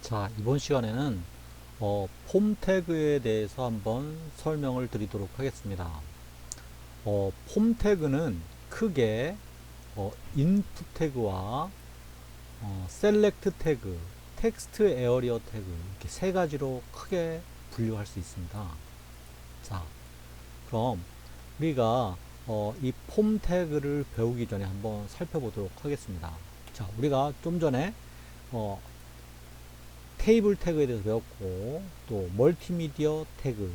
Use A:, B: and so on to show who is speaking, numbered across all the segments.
A: 자, 이번 시간에는 폼 태그에 대해서 한번 설명을 드리도록 하겠습니다. 폼 태그는 크게 인풋 태그와 셀렉트 태그, 텍스트 에어리어 태그 이렇게 세 가지로 크게 분류할 수 있습니다. 자, 그럼 우리가 이 폼 태그를 배우기 전에 한번 살펴보도록 하겠습니다. 자, 우리가 좀 전에 어, 테이블 태그에 대해서 배웠고 또 멀티미디어 태그,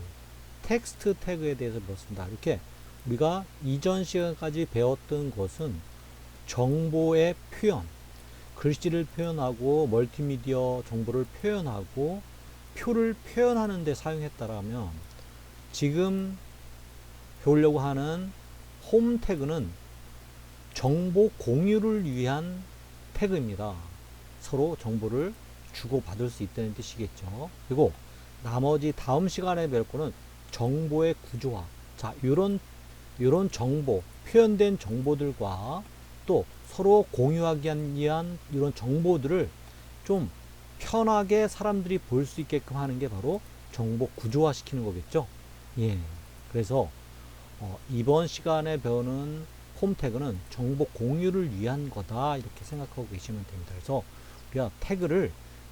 A: 텍스트 태그에 대해서 배웠습니다. 이렇게 우리가 이전 시간까지 배웠던 것은 정보의 표현, 글씨를 표현하고 멀티미디어 정보를 표현하고 표를 표현하는 데 사용했다라면 지금 배우려고 하는 홈 태그는 정보 공유를 위한 태그입니다. 서로 정보를 주고받을 수 있다는 뜻이겠죠. 그리고 나머지 다음 시간에 배울 거는 정보의 구조화. 자, 이런 정보, 표현된 정보들과 또 서로 공유하기 위한 이런 정보들을 좀 편하게 사람들이 볼 수 있게끔 하는 게 바로 정보 구조화 시키는 거겠죠. 예. 그래서 이번 시간에 배우는 홈 태그는 정보 공유를 위한 거다 이렇게 생각하고 계시면 됩니다. 그래서 우리가 태그를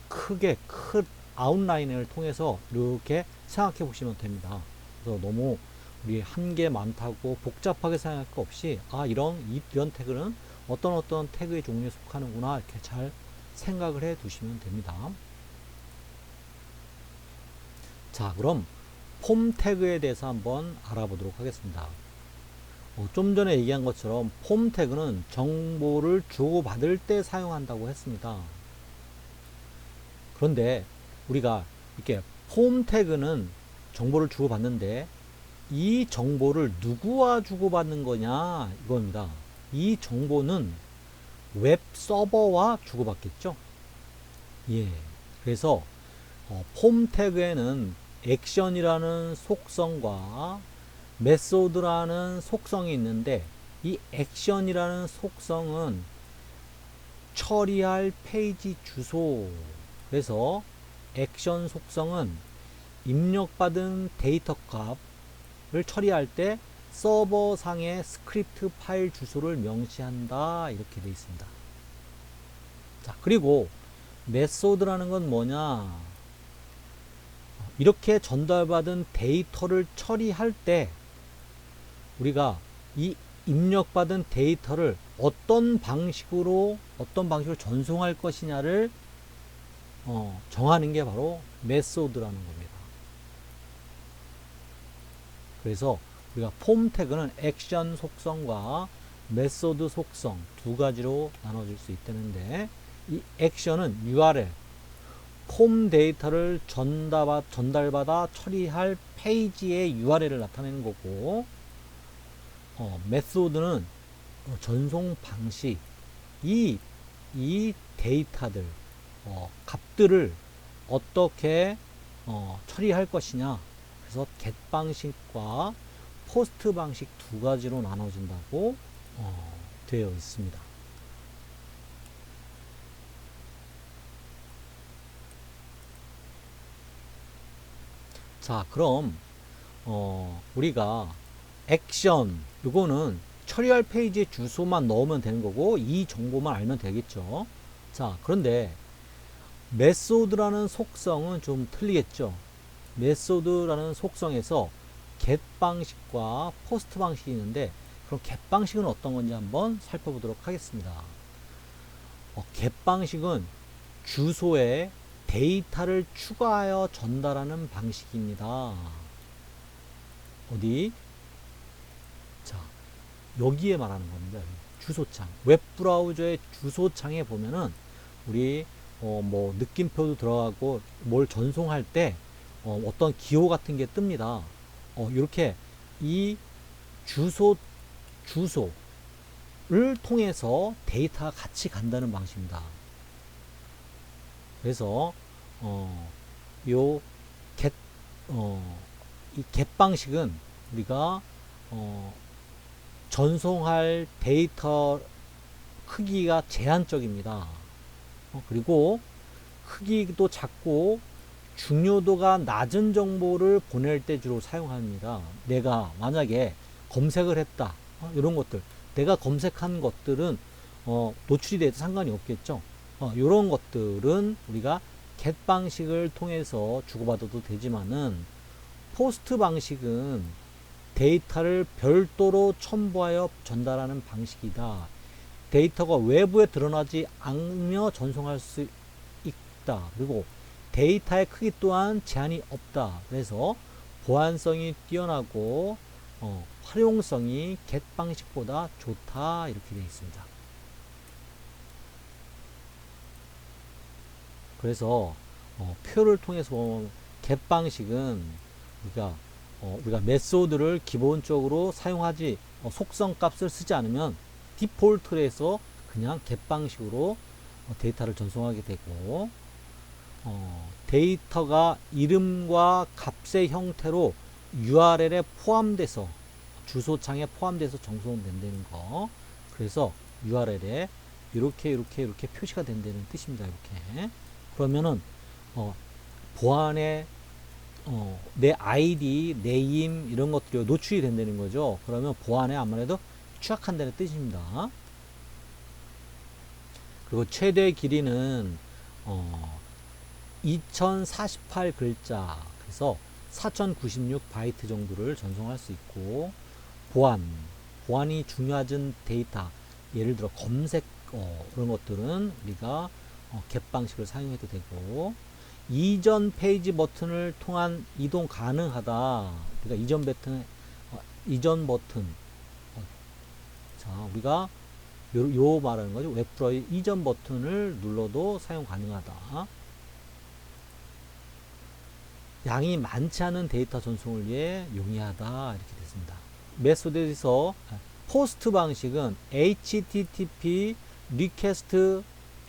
A: 크게 큰 아웃라인을 통해서 이렇게 생각해 보시면 됩니다. 그래서 너무 우리 한계 많다고 복잡하게 생각할 거 없이 이런 태그는 어떤 태그의 종류에 속하는구나 이렇게 잘 생각을 해 두시면 됩니다. 자, 그럼 폼 태그에 대해서 한번 알아보도록 하겠습니다. 좀 전에 얘기한 것처럼 폼 태그는 정보를 주고받을 때 사용한다고 했습니다. 그런데 우리가 이렇게 폼 태그는 정보를 주고받는데 이 정보를 누구와 주고받는 거냐 이겁니다. 이 정보는 웹 서버와 주고받겠죠. 예. 그래서 폼 태그에는 액션이라는 속성과 메소드라는 속성이 있는데 이 액션이라는 속성은 처리할 페이지 주소. 그래서 액션 속성은 입력받은 데이터 값을 처리할 때 서버상의 스크립트 파일 주소를 명시한다 이렇게 되어 있습니다. 자, 그리고 메소드라는 건 뭐냐? 이렇게 전달받은 데이터를 처리할 때 우리가 이 입력받은 데이터를 어떤 방식으로 전송할 것이냐를 정하는 게 바로 메소드라는 겁니다. 그래서 우리가 폼 태그는 액션 속성과 메소드 속성 두 가지로 나눠질 수 있다는데 이 액션은 URL, 폼 데이터를 전달받아 처리할 페이지의 URL을 나타내는 거고 메소드는 전송 방식, 이 데이터들, 값들을 어떻게 처리할 것이냐. 그래서 get 방식과 포스트 방식 두 가지로 나눠진다고 되어 있습니다. 자, 그럼 우리가 액션 이거는 처리할 페이지의 주소만 넣으면 되는 거고 이 정보만 알면 되겠죠. 자, 그런데 메소드라는 속성은 좀 틀리겠죠. 메소드라는 속성에서 get 방식과 포스트 방식이 있는데 그럼 get 방식은 어떤 건지 한번 살펴보도록 하겠습니다. get 방식은 주소에 데이터를 추가하여 전달하는 방식입니다. 어디? 자, 여기에 말하는 겁니다. 주소창. 웹브라우저의 주소창에 보면은 우리 뭐 느낌표도 들어가고 뭘 전송할 때 어떤 기호 같은 게 뜹니다. 이렇게 이 주소를 통해서 데이터가 같이 간다는 방식입니다. 그래서 요 get 이 get 방식은 우리가 전송할 데이터 크기가 제한적입니다. 그리고 크기도 작고 중요도가 낮은 정보를 보낼 때 주로 사용합니다. 내가 만약에 검색을 했다. 이런 것들. 내가 검색한 것들은 노출이 돼도 상관이 없겠죠. 이런 것들은 우리가 get 방식을 통해서 주고받아도 되지만은 포스트 방식은 데이터를 별도로 첨부하여 전달하는 방식이다. 데이터가 외부에 드러나지 않으며 전송할 수 있다. 그리고 데이터의 크기 또한 제한이 없다. 그래서 보안성이 뛰어나고 활용성이 get 방식보다 좋다. 이렇게 되어 있습니다. 그래서 표를 통해서 보면 get 방식은 우리가 메소드를 기본적으로 사용하지 속성 값을 쓰지 않으면 디폴트로 해서 그냥 get 방식으로 데이터를 전송하게 되고 데이터가 이름과 값의 형태로 URL에 포함돼서 주소창에 포함돼서 전송된다는 거. 그래서 URL에 이렇게 표시가 된다는 뜻입니다. 이렇게. 그러면은 보안에 내 아이디, 네임 이런 것들이 노출이 된다는 거죠. 그러면 보안에 아무래도 취약한다는 뜻입니다. 그리고 최대 길이는 2048 글자, 그래서 4096 바이트 정도를 전송할 수 있고, 보안이 중요한 데이터, 예를 들어 검색 그런 것들은 우리가 get 방식을 사용해도 되고, 이전 페이지 버튼을 통한 이동 가능하다. 우리가 이전 버튼 자, 우리가 요 말하는 거죠. 웹브라우저 이전 버튼을 눌러도 사용 가능하다. 양이 많지 않은 데이터 전송을 위해 용이하다. 이렇게 됐습니다. 메소드에서 포스트 방식은 HTTP 리퀘스트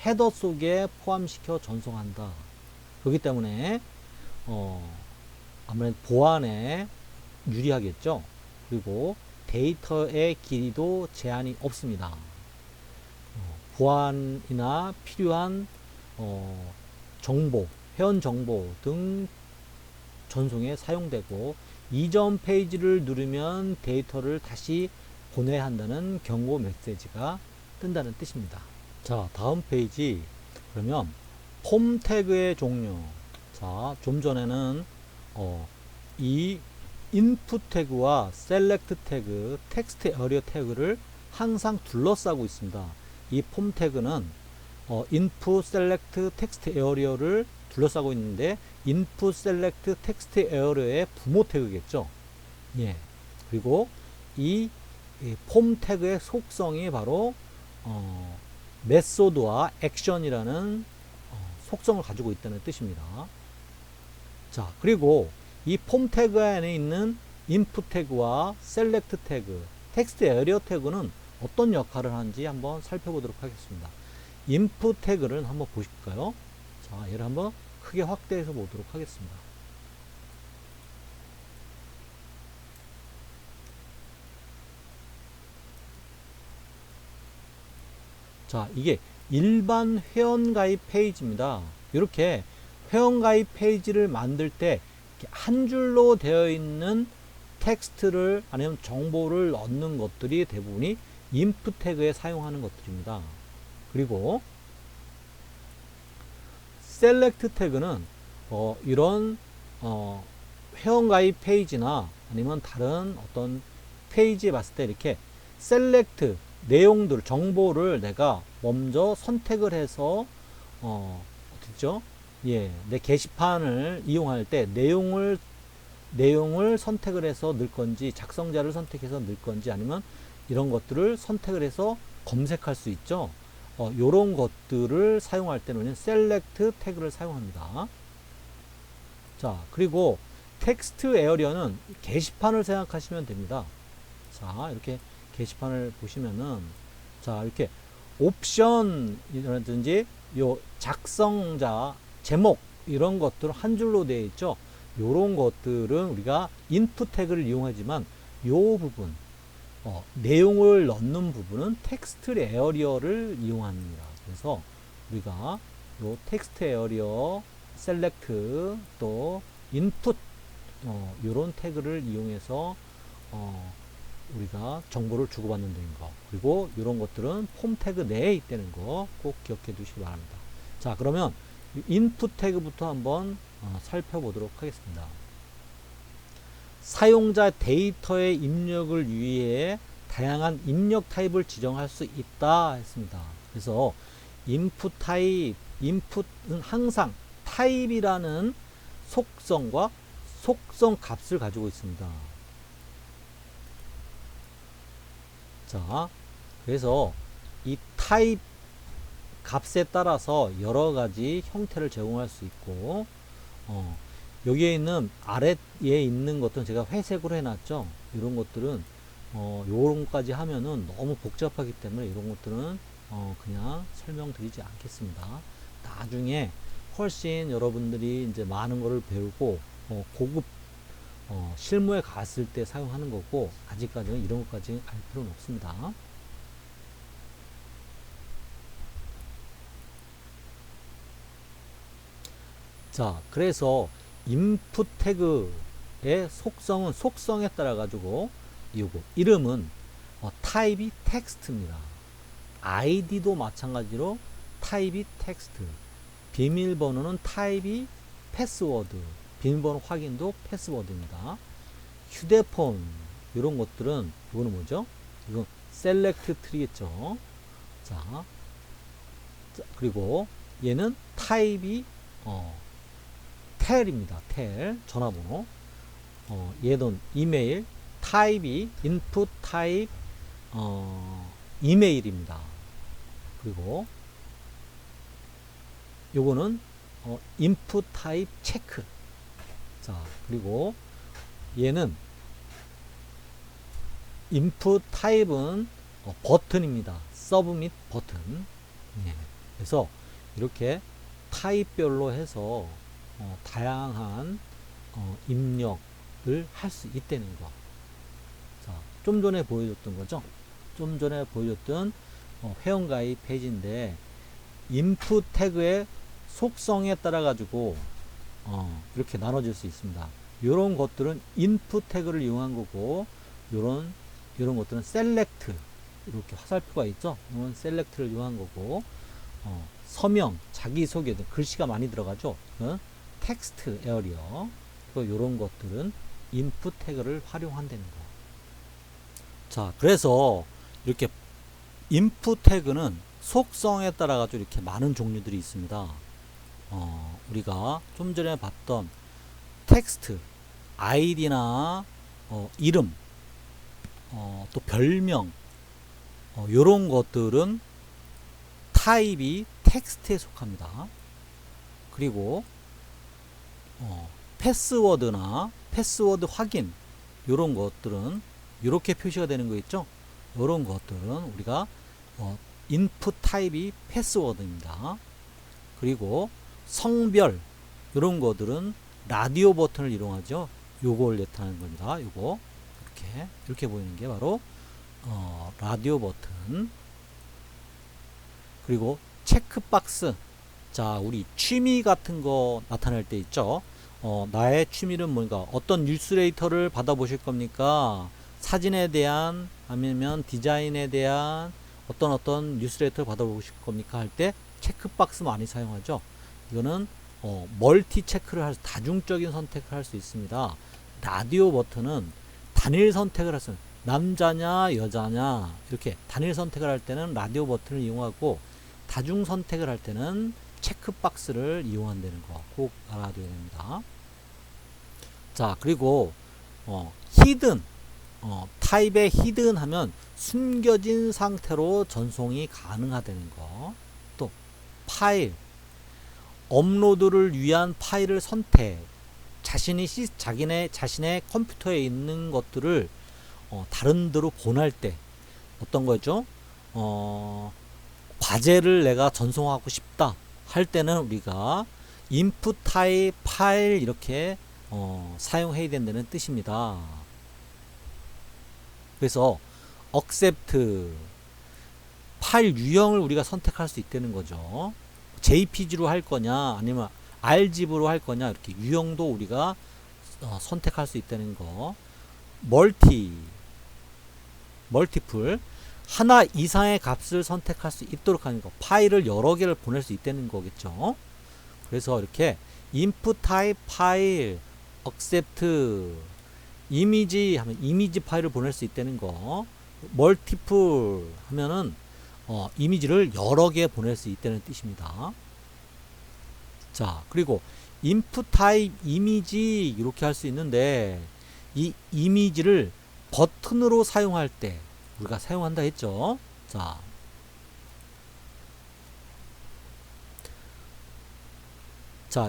A: 헤더 속에 포함시켜 전송한다. 그렇기 때문에 아무래도 보안에 유리하겠죠. 그리고 데이터의 길이도 제한이 없습니다. 보안이나 필요한 정보, 회원 정보 등 전송에 사용되고, 이전 페이지를 누르면 데이터를 다시 보내야 한다는 경고 메시지가 뜬다는 뜻입니다. 자, 다음 페이지. 그러면 폼 태그의 종류. 자, 좀 전에는 이 인풋 태그와 셀렉트 태그, 텍스트 에리어 태그를 항상 둘러싸고 있습니다. 이 폼 태그는 인풋, 셀렉트, 텍스트 에리어를 둘러싸고 있는데, 인풋, 셀렉트, 텍스트 에리어의 부모 태그겠죠. 예. 그리고 이 폼 태그의 속성이 바로 메소드와 액션이라는 속성을 가지고 있다는 뜻입니다. 자, 그리고 이 폼 태그 안에 있는 인풋 태그와 셀렉트 태그, 텍스트 에리어 태그는 어떤 역할을 하는지 한번 살펴보도록 하겠습니다. 인풋 태그를 한번 보실까요? 자, 얘를 한번 크게 확대해서 보도록 하겠습니다. 자, 이게 일반 회원가입 페이지입니다. 이렇게 회원가입 페이지를 만들 때 한 줄로 되어 있는 텍스트를 아니면 정보를 넣는 것들이 대부분이 인풋 태그에 사용하는 것들입니다. 그리고 셀렉트 태그는 이런 회원가입 페이지나 아니면 다른 어떤 페이지에 봤을 때 이렇게 셀렉트 내용들, 정보를 내가 먼저 선택을 해서 어떻죠? 예, 내 게시판을 이용할 때 내용을 선택을 해서 넣을 건지, 작성자를 선택해서 넣을 건지, 아니면 이런 것들을 선택을 해서 검색할 수 있죠. 요런 것들을 사용할 때는 셀렉트 태그를 사용합니다. 자, 그리고 텍스트 에어리어는 게시판을 생각하시면 됩니다. 자, 이렇게 게시판을 보시면은, 자, 이렇게 옵션이라든지 요 작성자 제목 이런 것들 한 줄로 되어 있죠. 요런 것들은 우리가 인풋 태그를 이용하지만 요 부분 내용을 넣는 부분은 텍스트 에어리어를 이용합니다. 그래서 우리가 요 텍스트 에어리어, 셀렉트, 또 인풋, 요런 태그를 이용해서 우리가 정보를 주고받는 데인 거, 그리고 이런 것들은 폼 태그 내에 있다는 거 꼭 기억해 두시기 바랍니다. 자, 그러면 인풋 태그부터 한번 살펴보도록 하겠습니다. 사용자 데이터의 입력을 위해 다양한 입력 타입을 지정할 수 있다 했습니다. 그래서 인풋 타입, 인풋은 항상 타입이라는 속성과 속성 값을 가지고 있습니다. 자, 그래서 이 타입 값에 따라서 여러 가지 형태를 제공할 수 있고, 여기에 있는 아래에 있는 것들은 제가 회색으로 해놨죠. 이런 것들은 요런 것까지 하면은 너무 복잡하기 때문에 이런 것들은 그냥 설명드리지 않겠습니다. 나중에 훨씬 여러분들이 이제 많은 거를 배우고 고급 실무에 갔을 때 사용하는 거고, 아직까지는 이런 것까지 알 필요는 없습니다. 자, 그래서 인풋 태그의 속성은 속성에 따라 가지고 이거 이름은 타입이 텍스트입니다. 아이디도 마찬가지로 타입이 텍스트, 비밀번호는 타입이 패스워드, 비밀번호 확인도 패스워드입니다. 휴대폰 이런 것들은 이거는 뭐죠? 이건 셀렉트 트리겠죠. 자, 그리고 얘는 타입이 텔입니다. 텔 전화번호. 얘는 이메일 타입이 인풋 타입 이메일입니다. 그리고 요거는 인풋 타입 체크. 자, 그리고 얘는 인풋 타입은 버튼입니다. 서브밋 버튼. 예. 그래서 이렇게 타입별로 해서 다양한 입력을 할 수 있다는 거. 자, 좀 전에 보여줬던 거죠. 좀 전에 보여줬던 회원가입 페이지인데, 인풋 태그의 속성에 따라 가지고 이렇게 나눠질 수 있습니다. 이런 것들은 인풋 태그를 이용한 거고, 이런 것들은 셀렉트, 이렇게 화살표가 있죠. 이건 셀렉트를 이용한 거고, 서명, 자기소개 등 글씨가 많이 들어가죠. 텍스트 에어리어, 이런 것들은 인풋 태그를 활용한다는 거. 자, 그래서 이렇게 인풋 태그는 속성에 따라 가지고 이렇게 많은 종류들이 있습니다. 우리가 좀 전에 봤던 텍스트, 아이디나 이름, 또 별명, 요런 것들은 타입이 텍스트에 속합니다. 그리고 패스워드나 패스워드 확인, 요런 것들은 이렇게 표시가 되는 거 있죠. 요런 것들은 우리가 인풋 타입이 패스워드입니다. 그리고 성별, 요런 것들은 라디오 버튼을 이용하죠. 요걸 나타내는 겁니다. 요거 이렇게 보이는 게 바로 라디오 버튼. 그리고 체크박스. 자, 우리 취미 같은 거 나타낼 때 있죠. 나의 취미는 뭔가, 어떤 뉴스레터를 받아보실 겁니까? 사진에 대한, 아니면 디자인에 대한 어떤 뉴스레터를 받아보실 겁니까? 할 때 체크박스 많이 사용하죠. 이거는 멀티 체크를 다중적인 선택을 할 수 있습니다. 라디오 버튼은 단일 선택을 할 수 있습니다. 남자냐 여자냐 이렇게 단일 선택을 할 때는 라디오 버튼을 이용하고, 다중 선택을 할 때는 체크박스를 이용한다는 거 꼭 알아둬야 됩니다. 자, 그리고 히든, 타입의 히든 하면 숨겨진 상태로 전송이 가능하다는 거. 또 파일, 업로드를 위한 파일을 선택. 자신의 컴퓨터에 있는 것들을 다른 데로 보낼 때, 어떤 거죠? 과제를 내가 전송하고 싶다 할 때는 우리가 인풋 타입 파일 이렇게 사용해야 된다는 뜻입니다. 그래서 accept, 파일 유형을 우리가 선택할 수 있다는 거죠. JPG로 할 거냐 아니면 RGB로 할 거냐 이렇게 유형도 우리가 선택할 수 있다는 거. 멀티플 하나 이상의 값을 선택할 수 있도록 하는 거. 파일을 여러 개를 보낼 수 있다는 거겠죠. 그래서 이렇게 input type 파일 accept 이미지 하면 이미지 파일을 보낼 수 있다는 거. 멀티플 하면은 이미지를 여러 개 보낼 수 있다는 뜻입니다. 자, 그리고 input type 이미지 이렇게 할 수 있는데 이 이미지를 버튼으로 사용할 때 우리가 사용한다 했죠. 자,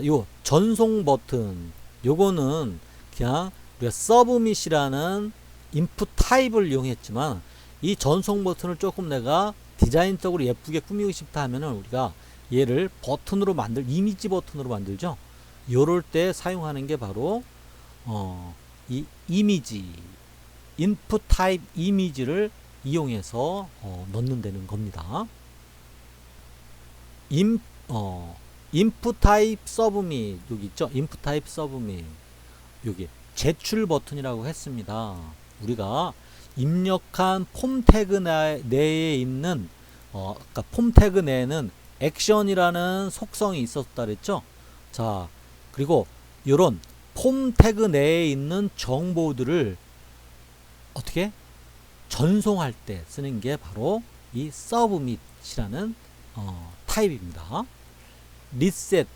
A: 요 전송 버튼 요거는 그냥 우리가 서브밋이라는 인풋 타입을 이용했지만 이 전송 버튼을 조금 내가 디자인적으로 예쁘게 꾸미고 싶다 하면은 우리가 얘를 버튼으로 이미지 버튼으로 만들죠. 요럴 때 사용하는 게 바로 이 이미지 인풋 타입 이미지를 이용해서 넣는다는 겁니다. 인풋 타입 서브밋 여기 있죠. 인풋 타입 서브밋 여기 제출 버튼이라고 했습니다. 우리가 입력한 폼 태그 내에 있는 아까 폼 태그 내에는 액션이라는 속성이 있었다 그랬죠. 자, 그리고 이런 폼 태그 내에 있는 정보들을 어떻게 전송할 때 쓰는 게 바로 이 서브밋이라는 타입입니다. 리셋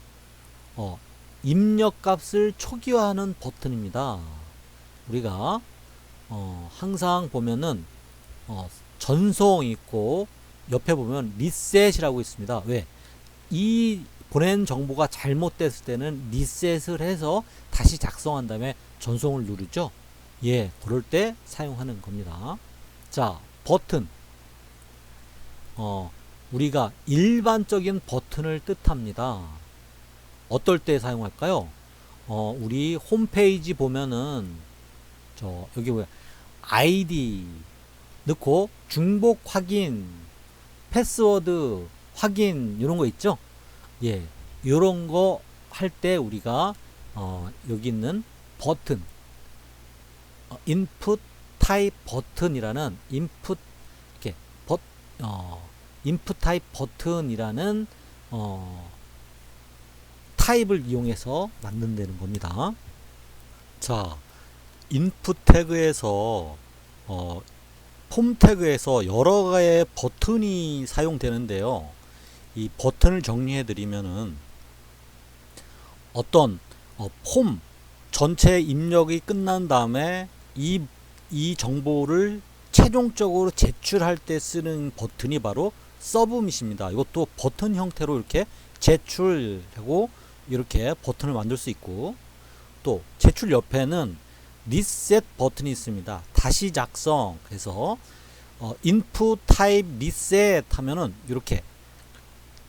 A: 입력값을 초기화하는 버튼입니다. 우리가 항상 보면은 전송 있고 옆에 보면 리셋이라고 있습니다. 왜? 이 보낸 정보가 잘못됐을 때는 리셋을 해서 다시 작성한 다음에 전송을 누르죠. 예, 그럴 때 사용하는 겁니다. 자, 버튼 우리가 일반적인 버튼을 뜻합니다. 어떨 때 사용할까요? 우리 홈페이지 보면은 여기 뭐야 아이디 넣고 중복 확인, 패스워드 확인 이런 거 있죠? 예, 이런 거 할 때 우리가 여기 있는 버튼 인풋 타입 버튼이라는 인풋 타입 버튼이라는 타입을 이용해서 만든다는 겁니다. 자, 인풋 태그에서 폼 태그에서 여러 개의 버튼이 사용되는데요. 이 버튼을 정리해 드리면은 어떤 폼 전체 입력이 끝난 다음에 이 정보를 최종적으로 제출할 때 쓰는 버튼이 바로 서브밋입니다. 이것도 버튼 형태로 이렇게 제출하고 이렇게 버튼을 만들 수 있고, 또 제출 옆에는 리셋 버튼이 있습니다. 다시 작성. 그래서 인풋 타입 리셋 하면은 이렇게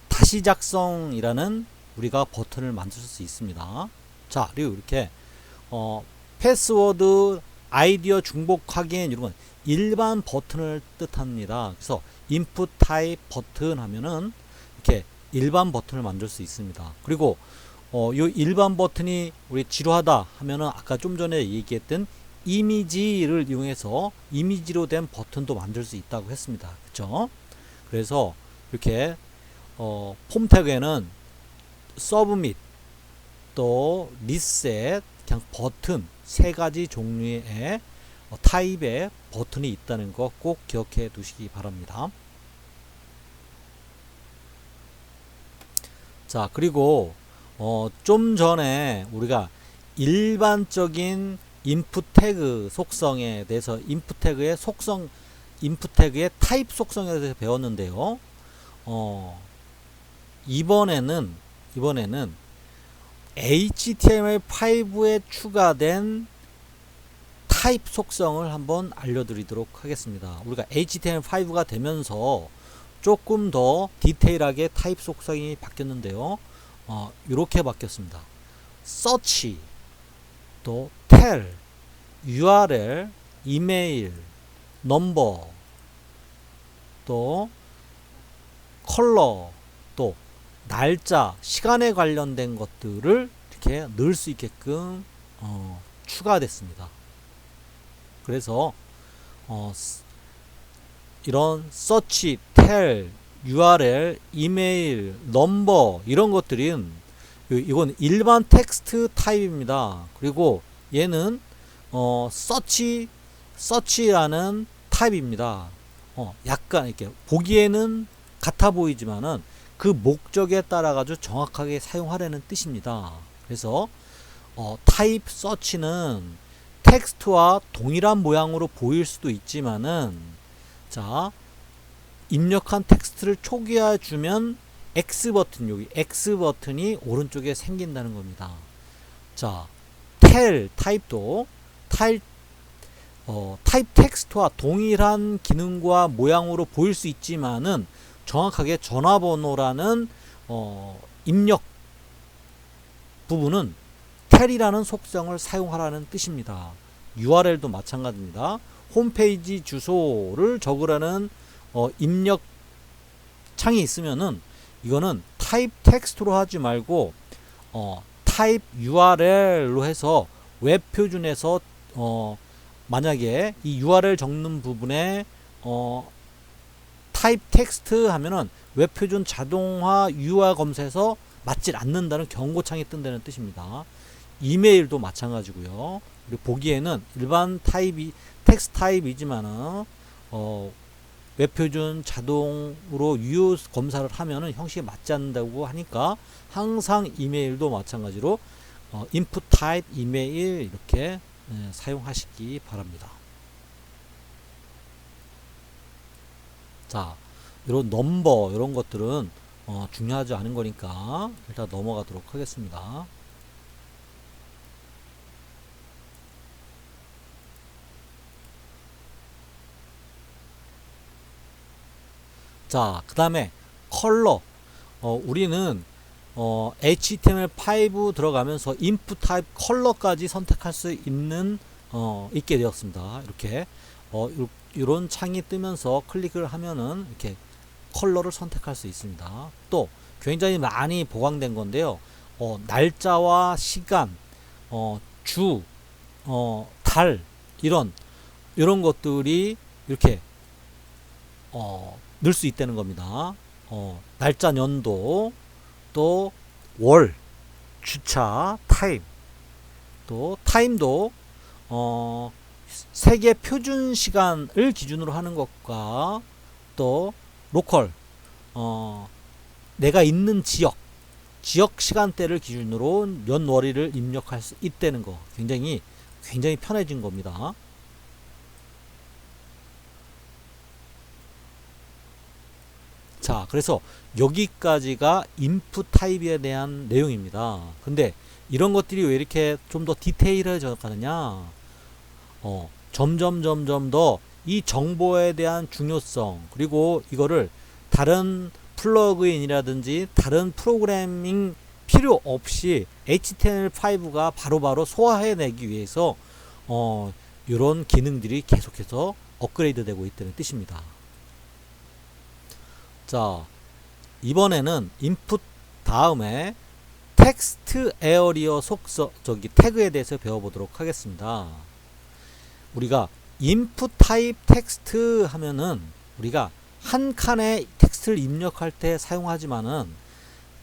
A: 다시 작성이라는 우리가 버튼을 만들 수 있습니다. 자, 그리고 이렇게 패스워드 아이디어 중복 확인 이런 건 일반 버튼을 뜻합니다. 그래서 인풋 타입 버튼 하면은 이렇게 일반 버튼을 만들 수 있습니다. 그리고 이 일반 버튼이 우리 지루하다 하면은 아까 좀 전에 얘기했던 이미지를 이용해서 이미지로 된 버튼도 만들 수 있다고 했습니다. 그렇죠? 그래서 이렇게 폼 태그에는 서브밋 또 리셋 그냥 버튼 세 가지 종류의 타입의 버튼이 있다는 거 꼭 기억해 두시기 바랍니다. 자, 그리고 좀 전에 우리가 일반적인 인풋 태그 속성에 대해서 인풋 태그의 타입 속성에 대해서 배웠는데요. 이번에는 HTML5에 추가된 타입 속성을 한번 알려드리도록 하겠습니다. 우리가 HTML5가 되면서 조금 더 디테일하게 타입 속성이 바뀌었는데요. 이렇게 바뀌었습니다. search, 또 tell, URL, 이메일, 넘버, 또 컬러, 또 날짜, 시간에 관련된 것들을 이렇게 넣을 수 있게끔 추가됐습니다. 그래서 이런 search, tell, URL, 이메일, 넘버 이런 것들은 이건 일반 텍스트 타입입니다. 그리고 얘는 search라는 타입입니다. 약간 이렇게 보기에는 같아 보이지만은 그 목적에 따라 가지고 정확하게 사용하려는 뜻입니다. 그래서 타입 search는 텍스트와 동일한 모양으로 보일 수도 있지만은 자 입력한 텍스트를 초기화해 주면 X 버튼 여기 X 버튼이 오른쪽에 생긴다는 겁니다. 자 tell 타입도 타입 텍스트와 동일한 기능과 모양으로 보일 수 있지만은 정확하게 전화번호라는 입력 부분은 tell이라는 속성을 사용하라는 뜻입니다. URL도 마찬가지입니다. 홈페이지 주소를 적으라는 입력 창이 있으면은 이거는 타입 텍스트로 하지 말고 타입 URL로 해서 웹 표준에서 만약에 이 URL 적는 부분에 타입 텍스트 하면은 웹 표준 자동화 유아 검사에서 맞질 않는다는 경고창이 뜬다는 뜻입니다. 이메일도 마찬가지고요. 그리고 보기에는 일반 타입이 텍스트 타입이지만은 웹 표준 자동으로 유효 검사를 하면은 형식이 맞지 않는다고 하니까 항상 이메일도 마찬가지로 input type 이메일 이렇게 사용하시기 바랍니다. 자, 이런 넘버 이런 것들은 중요하지 않은 거니까 일단 넘어가도록 하겠습니다. 자, 그 다음에 컬러. 우리는 HTML5 들어가면서 input type 컬러까지 선택할 수 있게 되었습니다. 이렇게 이런 창이 뜨면서 클릭을 하면은 이렇게 컬러를 선택할 수 있습니다. 또 굉장히 많이 보강된 건데요. 날짜와 시간, 주, 달 이런 것들이 이렇게 넣을 수 있다는 겁니다. 날짜, 년도, 또 월, 주차, 타임, 또 타임도 세계 표준 시간을 기준으로 하는 것과 또 로컬, 내가 있는 지역 시간대를 기준으로 연월일을 입력할 수 있다는 거 굉장히 편해진 겁니다. 자, 그래서 여기까지가 인풋 타입에 대한 내용입니다. 근데 이런 것들이 왜 이렇게 좀 더 디테일해져 가느냐? 점점 더 이 정보에 대한 중요성, 그리고 이거를 다른 플러그인이라든지 다른 프로그래밍 필요 없이 HTML5가 바로바로 소화해내기 위해서 이런 기능들이 계속해서 업그레이드 되고 있다는 뜻입니다. 자, 이번에는 인풋 다음에 텍스트 에어리어 태그에 대해서 배워보도록 하겠습니다. 우리가 인풋 타입 텍스트 하면은 우리가 한 칸에 텍스트를 입력할 때 사용하지만은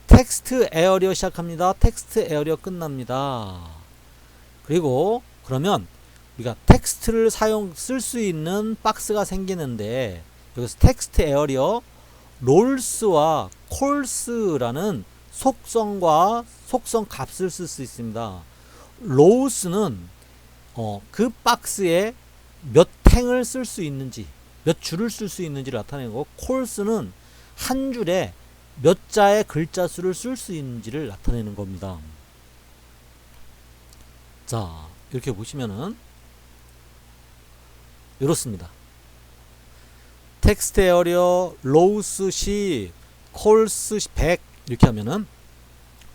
A: 텍스트 에어리어 시작합니다. 텍스트 에어리어 끝납니다. 그리고 그러면 우리가 텍스트를 쓸 수 있는 박스가 생기는데 여기서 텍스트 에어리어 롤스와 콜스라는 속성 값을 쓸 수 있습니다. 로우스는 그 박스에 몇 행을 쓸 수 있는지, 몇 줄을 쓸 수 있는지를 나타내고, 콜스는 한 줄에 몇 자의 글자 수를 쓸 수 있는지를 나타내는 겁니다. 자, 이렇게 보시면은 이렇습니다. 텍스트 에어리어 로우스 10, 콜스 100 이렇게 하면은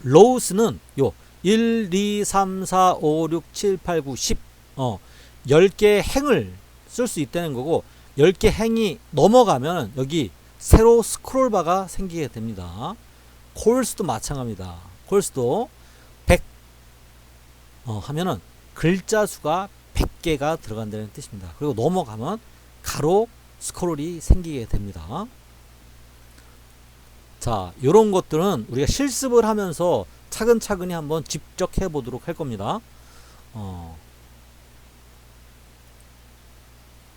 A: 로우스는 요 1, 2, 3, 4, 5, 6, 7, 8, 9, 10 10개 행을 쓸 수 있다는 거고, 10개 행이 넘어가면 여기 세로 스크롤바가 생기게 됩니다. 콜스도 마찬가지입니다. 콜스도 100 하면은 글자 수가 100개가 들어간다는 뜻입니다. 그리고 넘어가면 가로 스크롤이 생기게 됩니다. 자, 이런 것들은 우리가 실습을 하면서 차근차근히 한번 직접 해보도록 할 겁니다.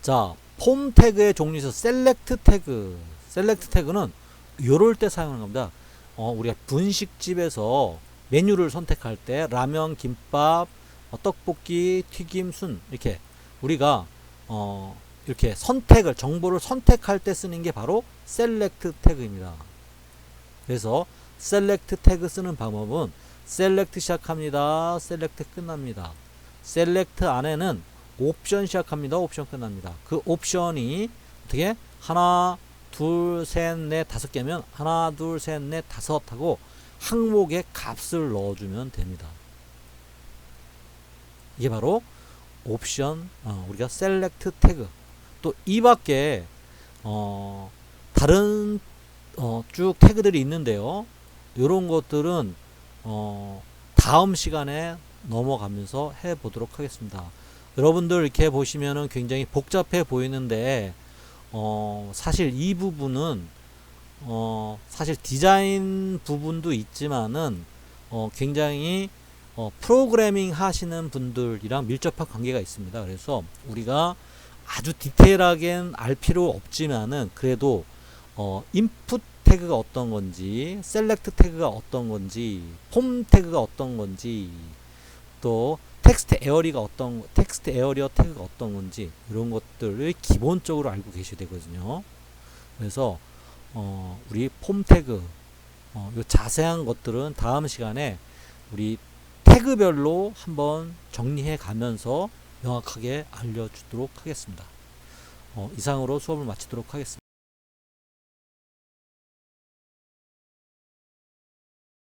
A: 자, 폼 태그의 종류에서 셀렉트 태그. 셀렉트 태그는 요럴 때 사용하는 겁니다. 우리가 분식집에서 메뉴를 선택할 때 라면, 김밥, 떡볶이, 튀김, 순 이렇게 우리가 이렇게 선택을 정보를 선택할 때 쓰는 게 바로 셀렉트 태그입니다. 그래서 셀렉트 태그 쓰는 방법은 셀렉트 시작합니다. 셀렉트 끝납니다. 셀렉트 안에는 옵션 시작합니다. 옵션 끝납니다. 그 옵션이 어떻게 하나, 둘, 셋, 넷, 다섯 개면 하나, 둘, 셋, 넷, 다섯 하고 항목에 값을 넣어주면 됩니다. 이게 바로 옵션, 우리가 셀렉트 태그. 또 이 밖에 다른 쭉 태그들이 있는데요. 이런 것들은 다음 시간에 넘어가면서 해 보도록 하겠습니다. 여러분들 이렇게 보시면은 굉장히 복잡해 보이는데 사실 이 부분은 사실 디자인 부분도 있지만은 굉장히 프로그래밍 하시는 분들이랑 밀접한 관계가 있습니다. 그래서 우리가 아주 디테일하게 알 필요 없지만은 그래도 인풋 태그가 어떤 건지, 셀렉트 태그가 어떤 건지, 폼 태그가 어떤 건지, 또 텍스트 에어리어 태그가 어떤 건지 이런 것들을 기본적으로 알고 계셔야 되거든요. 그래서 우리 폼 태그 요 자세한 것들은 다음 시간에 우리 태그별로 한번 정리해 가면서 명확하게 알려주도록 하겠습니다. 이상으로 수업을 마치도록 하겠습니다.